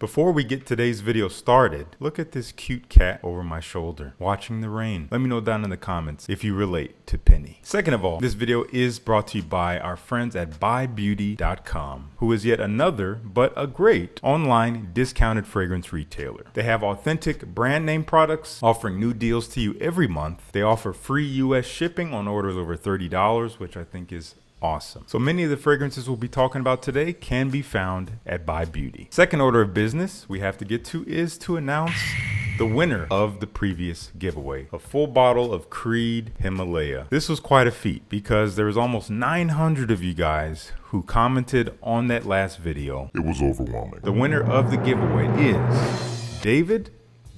Before we get today's video started, look at this cute cat over my shoulder, watching the rain. Let me know down in the comments if you relate to Penny. Second of all, this video is brought to you by our friends at buybeauty.com, who is yet another, but a great, online discounted fragrance retailer. They have authentic brand name products, offering new deals to you every month. They offer free US shipping on orders over $30, which I think is awesome. So many of the fragrances we'll be talking about today can be found at Buy Beauty. Second order of business we have to get to is to announce the winner of the previous giveaway, a full bottle of Creed Himalaya. This was quite a feat because there was almost 900 of you guys who commented on that last video. It was overwhelming. The winner of the giveaway is David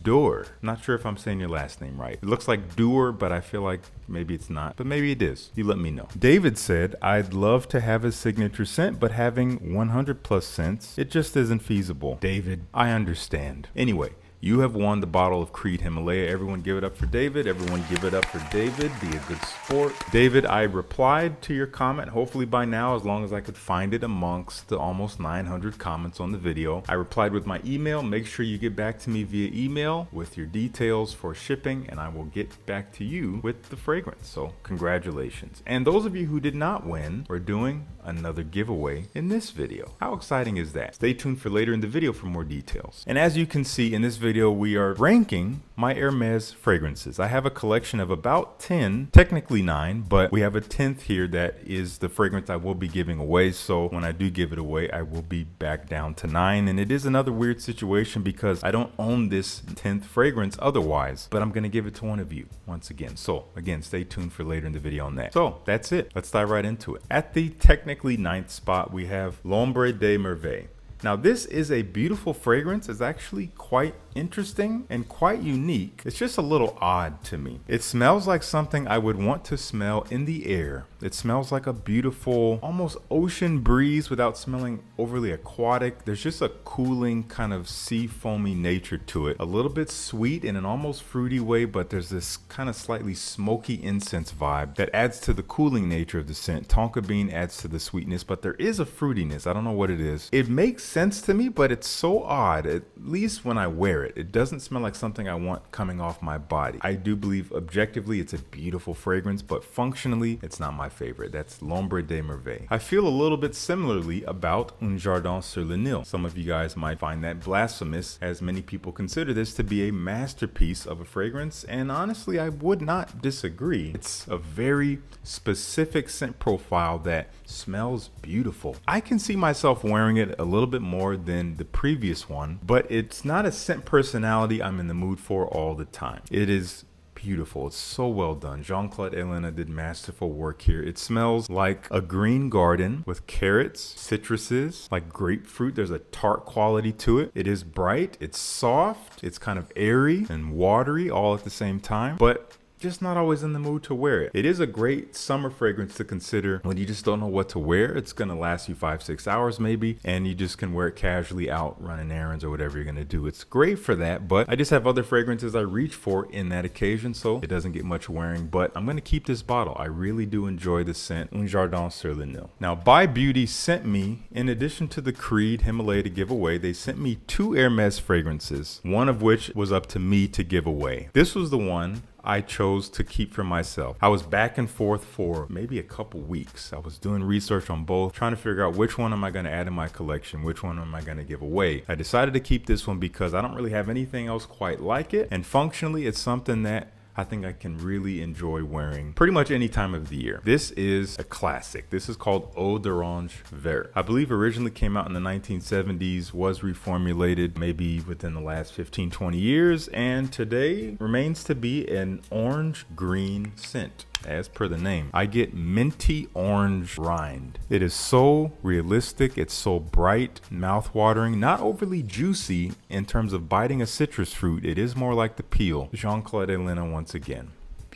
Doer. Not sure if I'm saying your last name right. It looks like Doer, but I feel like maybe it's not, but maybe it is. You let me know. David said, I'd love to have his signature scent, but having 100 plus scents, it just isn't feasible. David, I understand. Anyway, you have won the bottle of Creed Himalaya. Everyone give it up for David. Everyone give it up for David. Be a good sport. David, I replied to your comment, hopefully by now, as long as I could find it amongst the almost 900 comments on the video. I replied with my email. Make sure you get back to me via email with your details for shipping, and I will get back to you with the fragrance. So congratulations. And those of you who did not win, we're doing another giveaway in this video. How exciting is that? Stay tuned for later in the video for more details. And as you can see in this video, we are ranking my Hermes fragrances. I have a collection of about 10, technically 9, but we have a 10th here that is the fragrance I will be giving away. So when I do give it away, I will be back down to 9. And it is another weird situation because I don't own this 10th fragrance otherwise, but I'm going to give it to one of you once again. So again, stay tuned for later in the video on that. So that's it. Let's dive right into it. At the technically 9th spot, we have L'Ombre de Merveille. Now this is a beautiful fragrance. It's actually quite interesting and quite unique. It's just a little odd to me. It smells like something I would want to smell in the air. It smells like a beautiful, almost ocean breeze without smelling overly aquatic. There's just a cooling kind of sea foamy nature to it. A little bit sweet in an almost fruity way, but there's this kind of slightly smoky incense vibe that adds to the cooling nature of the scent. Tonka bean adds to the sweetness, but there is a fruitiness. I don't know what it is. It makes sense to me, but it's so odd, at least when I wear it. It doesn't smell like something I want coming off my body. I do believe objectively it's a beautiful fragrance, but functionally it's not my favorite. That's L'Ombre de Merveille. I feel a little bit similarly about Un Jardin sur le Nil. Some of you guys might find that blasphemous, as many people consider this to be a masterpiece of a fragrance, and honestly I would not disagree. It's a very specific scent profile that smells beautiful. I can see myself wearing it a little bit more than the previous one, but it's not a scent personality I'm in the mood for all the time. It is beautiful. It's so well done. Jean-Claude Elena did masterful work here. It smells like a green garden with carrots, citruses, like grapefruit. There's a tart quality to it. It is bright. It's soft. It's kind of airy and watery all at the same time, but just not always in the mood to wear it. It is a great summer fragrance to consider when you just don't know what to wear. It's gonna last you 5-6 hours maybe, and you just can wear it casually out running errands or whatever you're gonna do. It's great for that, but I just have other fragrances I reach for in that occasion, so it doesn't get much wearing, but I'm gonna keep this bottle. I really do enjoy the scent Un Jardin sur le Nil. Now, Buy Beauty sent me, in addition to the Creed Himalaya to give away, they sent me 2 Hermes fragrances, one of which was up to me to give away. This was the one I chose to keep for myself. I was back and forth for maybe a couple weeks. I was doing research on both, trying to figure out which one am I going to add in my collection, which one am I going to give away. I decided to keep this one because I don't really have anything else quite like it, and functionally it's something that I think I can really enjoy wearing pretty much any time of the year. This is a classic. This is called Eau d'Orange Vert. I believe originally came out in the 1970s, was reformulated maybe within the last 15-20 years, and today remains to be an orange green scent. As per the name, I get minty orange rind. It is so realistic. It's so bright, mouth-watering, not overly juicy in terms of biting a citrus fruit. It is more like the peel. Jean-Claude Elena once again.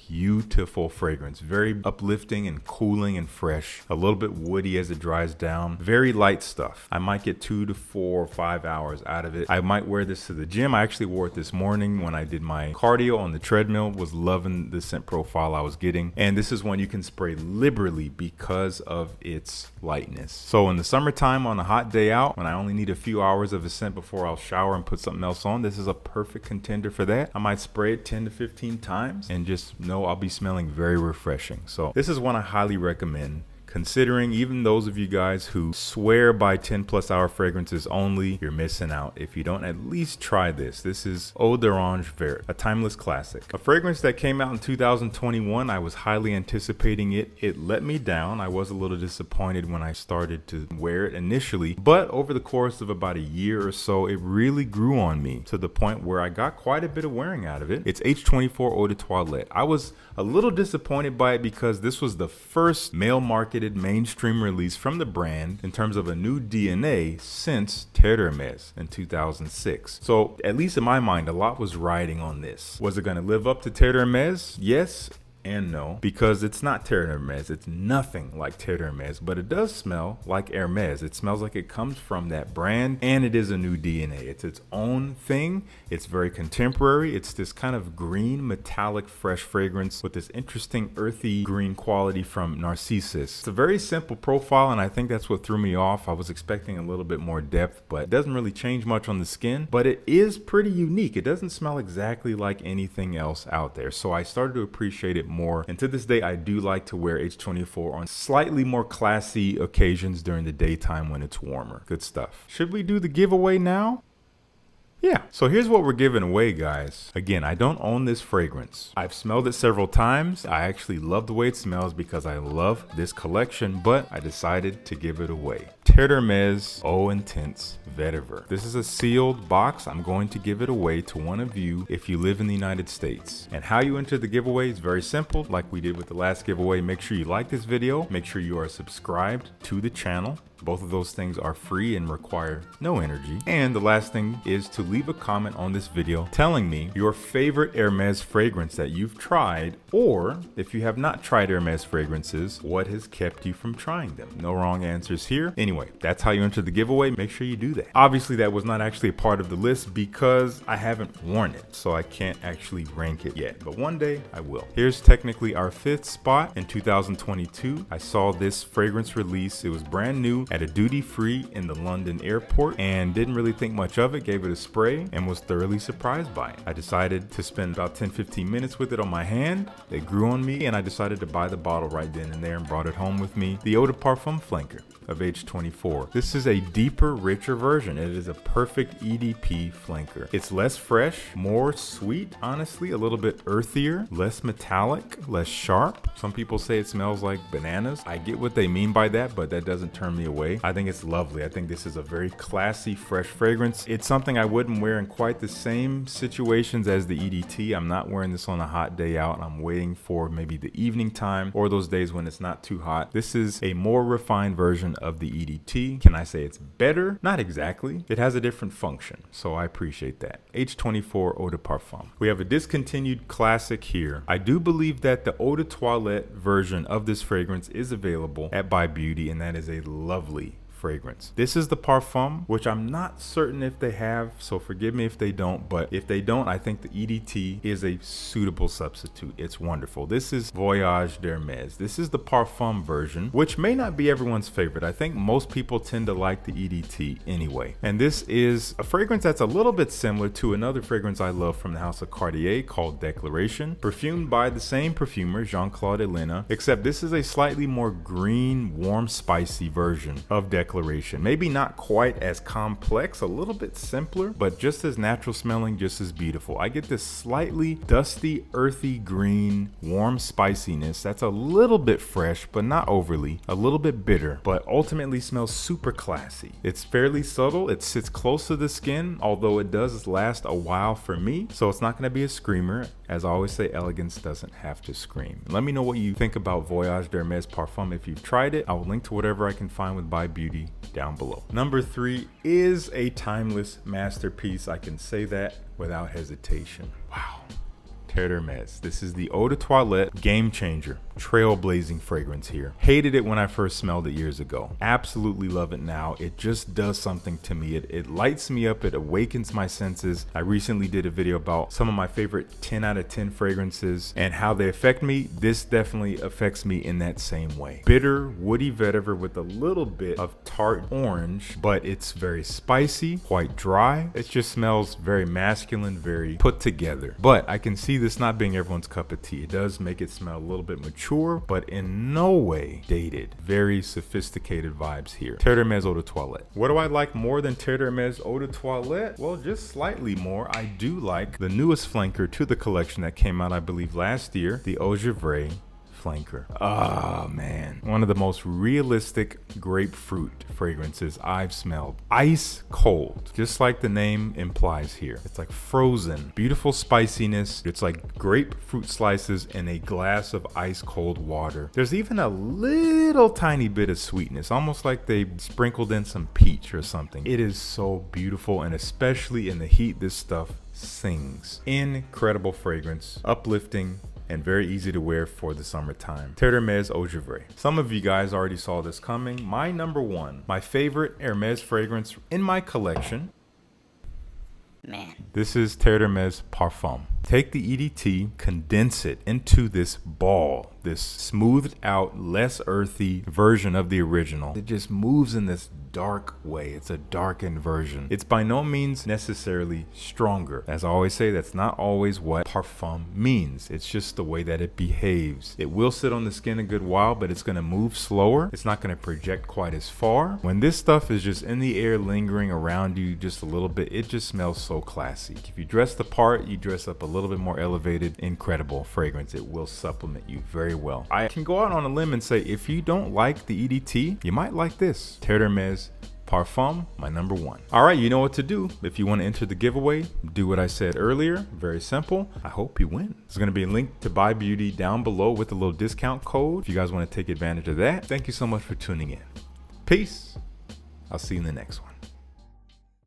beautiful fragrance. Very uplifting and cooling and fresh. A little bit woody as it dries down. Very light stuff. I might get 2 to 4 or 5 hours out of it. I might wear this to the gym. I actually wore it this morning when I did my cardio on the treadmill. Was loving the scent profile I was getting. And this is one you can spray liberally because of its lightness. So in the summertime on a hot day out, when I only need a few hours of a scent before I'll shower and put something else on, this is a perfect contender for that. I might spray it 10 to 15 times and just know I'll be smelling very refreshing. So this is one I highly recommend. Considering even those of you guys who swear by 10+ hour fragrances only, you're missing out if you don't at least try this. This is Eau d'Orange Vert, a timeless classic. A fragrance that came out in 2021. I was highly anticipating it. It let me down. I was a little disappointed when I started to wear it initially, but over the course of about a year or so, it really grew on me to the point where I got quite a bit of wearing out of it. It's H24 Eau de Toilette. I was a little disappointed by it because this was the first male marketed mainstream release from the brand in terms of a new DNA since Hermès in 2006. So at least in my mind, a lot was riding on this. Was it going to live up to Hermès? Yes and no, because it's not Hermès. It's nothing like Hermès, but it does smell like Hermès. It smells like it comes from that brand, and it is a new DNA. It's its own thing. It's very contemporary. It's this kind of green, metallic, fresh fragrance with this interesting earthy green quality from Narcissus. It's a very simple profile, and I think that's what threw me off. I was expecting a little bit more depth, but it doesn't really change much on the skin, but it is pretty unique. It doesn't smell exactly like anything else out there, so I started to appreciate it more. And to this day, I do like to wear H24 on slightly more classy occasions during the daytime when it's warmer. Good stuff. Should we do the giveaway now? Yeah, so here's what we're giving away, guys. Again, I don't own this fragrance. I've smelled it several times. I actually love the way it smells because I love this collection, but I decided to give it away. Hermès Eau Intense Vetiver. This is a sealed box. I'm going to give it away to one of you if you live in the United States. And how you enter the giveaway is very simple, like we did with the last giveaway. Make sure you like this video. Make sure you are subscribed to the channel. Both of those things are free and require no energy. And the last thing is to leave a comment on this video telling me your favorite Hermès fragrance that you've tried, or if you have not tried Hermès fragrances, what has kept you from trying them? No wrong answers here. Anyway, that's how you enter the giveaway. Make sure you do that. Obviously, that was not actually a part of the list because I haven't worn it, so I can't actually rank it yet, but one day I will. Here's technically our 5th spot in 2022. I saw this fragrance release. It was brand new at a duty-free in the London airport and didn't really think much of it, gave it a spray and was thoroughly surprised by it. I decided to spend about 10-15 minutes with it on my hand. It grew on me and I decided to buy the bottle right then and there and brought it home with me. The Eau de Parfum Flanker of H24. This is a deeper, richer version. It is a perfect EDP flanker. It's less fresh, more sweet, honestly, a little bit earthier, less metallic, less sharp. Some people say it smells like bananas. I get what they mean by that, but that doesn't turn me away. I think it's lovely. I think this is a very classy, fresh fragrance. It's something I wouldn't wear in quite the same situations as the EDT. I'm not wearing this on a hot day out. I'm waiting for maybe the evening time or those days when it's not too hot. This is a more refined version of the EDT. Can I say it's better? Not exactly. It has a different function, so I appreciate that. H24 Eau de Parfum. We have a discontinued classic here. I do believe that the Eau de Toilette version of this fragrance is available at Buy Beauty, and that is a lovely fragrance. This is the Parfum, which I'm not certain if they have, so forgive me if they don't, but if they don't, I think the EDT is a suitable substitute. It's wonderful. This is Voyage d'Hermès. This is the Parfum version, which may not be everyone's favorite. I think most people tend to like the EDT anyway. And this is a fragrance that's a little bit similar to another fragrance I love from the house of Cartier called Declaration, perfumed by the same perfumer, Jean-Claude Elena, except this is a slightly more green, warm, spicy version of Declaration. Maybe not quite as complex, a little bit simpler, but just as natural smelling, just as beautiful. I get this slightly dusty, earthy green, warm spiciness that's a little bit fresh, but not overly, a little bit bitter, but ultimately smells super classy. It's fairly subtle. It sits close to the skin, although it does last a while for me, so it's not going to be a screamer. As I always say, elegance doesn't have to scream. Let me know what you think about Voyage d'Hermès Parfum if you've tried it. I will link to whatever I can find with Buy Beauty down below. Number 3 is a timeless masterpiece. I can say that without hesitation. Wow. Hermès. This is the Eau de Toilette Game Changer, trailblazing fragrance here. Hated it when I first smelled it years ago. Absolutely love it now. It just does something to me. It lights me up. It awakens my senses. I recently did a video about some of my favorite 10 out of 10 fragrances and how they affect me. This definitely affects me in that same way. Bitter, woody vetiver with a little bit of tart orange, but it's very spicy, quite dry. It just smells very masculine, very put together. But I can see this not being everyone's cup of tea. It does make it smell a little bit mature, but in no way dated. Very sophisticated vibes here. Hermès Eau de Toilette. What do I like more than Hermès Eau de Toilette? Well, just slightly more. I do like the newest flanker to the collection that came out, I believe, last year, the Eau Givre flanker. Oh man, one of the most realistic grapefruit fragrances I've smelled. Ice cold, just like the name implies here. It's like frozen, beautiful spiciness. It's like grapefruit slices in a glass of ice cold water. There's even a little tiny bit of sweetness, almost like they sprinkled in some peach or something. It is so beautiful, and especially in the heat, this stuff sings. Incredible fragrance, uplifting, and very easy to wear for the summertime. Hermès Eau Givre. Some of you guys already saw this coming. My number one, my favorite Hermès fragrance in my collection. Man. This is Hermès Parfum. Take the EDT, condense it into this ball, this smoothed out, less earthy version of the original. It just moves in this dark way. It's a darkened version. It's by no means necessarily stronger. As I always say, that's not always what parfum means. It's just the way that it behaves. It will sit on the skin a good while, but it's going to move slower. It's not going to project quite as far. When this stuff is just in the air, lingering around you just a little bit, it just smells so classy. If you dress the part, you dress up a little bit more elevated. Incredible fragrance. It will supplement you very well. I can go out on a limb and say, if you don't like the EDT, you might like this. Hermès Parfum, my number one. All right, you know what to do. If you want to enter the giveaway, do what I said earlier. Very simple. I hope you win. There's going to be a link to Buy Beauty down below with a little discount code if you guys want to take advantage of that. Thank you so much for tuning in. Peace. I'll see you in the next one.